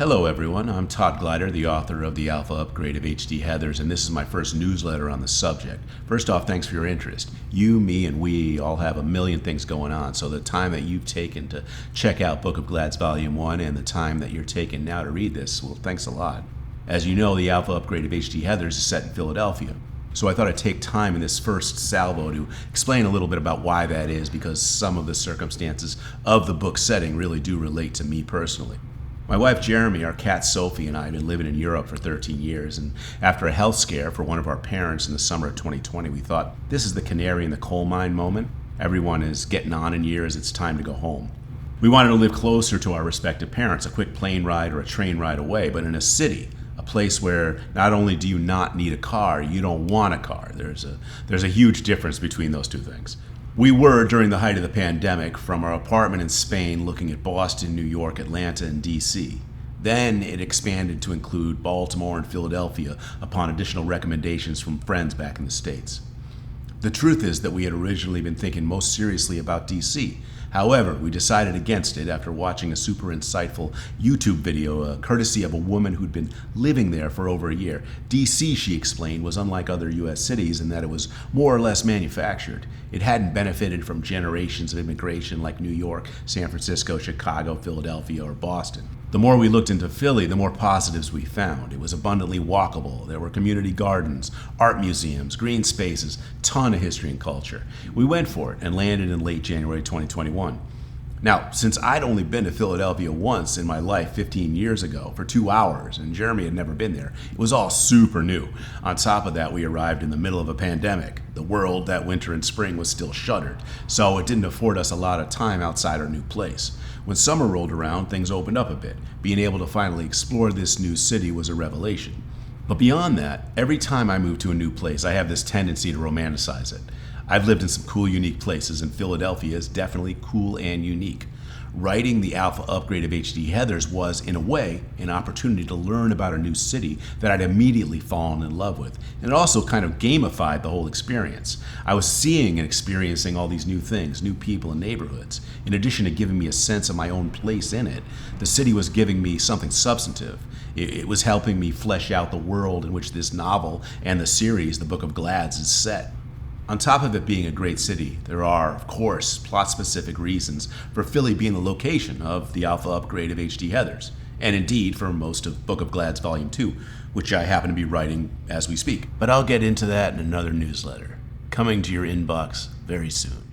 Hello everyone, I'm Todd Glider, the author of the Alpha Upgrade of HD Heathers, and this is my first newsletter on the subject. First off, thanks for your interest. You, me, and we all have a million things going on, so the time that you've taken to check out Book of Glads Volume 1 and the time that you're taking now to read this, well, thanks a lot. As you know, the Alpha Upgrade of HD Heathers is set in Philadelphia. So I thought I'd take time in this first salvo to explain a little bit about why that is, because some of the circumstances of the book setting really do relate to me personally. My wife Jeremie, our cat Sophie, and I have been living in Europe for 13 years, and after a health scare for one of our parents in the summer of 2020, we thought, this is the canary in the coal mine moment. Everyone is getting on in years, it's time to go home. We wanted to live closer to our respective parents, a quick plane ride or a train ride away, but in a city, a place where not only do you not need a car, you don't want a car. There's a huge difference between those two things. We were, during the height of the pandemic, from our apartment in Spain looking at Boston, New York, Atlanta, and DC. Then it expanded to include Baltimore and Philadelphia upon additional recommendations from friends back in the States. The truth is that we had originally been thinking most seriously about DC. However, we decided against it after watching a super insightful YouTube video, courtesy of a woman who'd been living there for over a year. DC, she explained, was unlike other U.S. cities in that it was more or less manufactured. It hadn't benefited from generations of immigration like New York, San Francisco, Chicago, Philadelphia, or Boston. The more we looked into Philly, the more positives we found. It was abundantly walkable. There were community gardens, art museums, green spaces, ton of history and culture. We went for it and landed in late January 2021. Now, since I'd only been to Philadelphia once in my life 15 years ago for 2 hours, and Jeremie had never been there, it was all super new. On top of that, we arrived in the middle of a pandemic. The world that winter and spring was still shuttered, so it didn't afford us a lot of time outside our new place. When summer rolled around, things opened up a bit. Being able to finally explore this new city was a revelation. But beyond that, every time I move to a new place, I have this tendency to romanticize it. I've lived in some cool, unique places, and Philadelphia is definitely cool and unique. Writing the Alpha Upgrade of HD Heathers was, in a way, an opportunity to learn about a new city that I'd immediately fallen in love with. And it also kind of gamified the whole experience. I was seeing and experiencing all these new things, new people and neighborhoods. In addition to giving me a sense of my own place in it, the city was giving me something substantive. It was helping me flesh out the world in which this novel and the series, The Book of Glads, is set. On top of it being a great city, there are, of course, plot-specific reasons for Philly being the location of the Alpha Upgrade of HD Heathers, and indeed for most of Book of Glads Volume 2, which I happen to be writing as we speak. But I'll get into that in another newsletter, coming to your inbox very soon.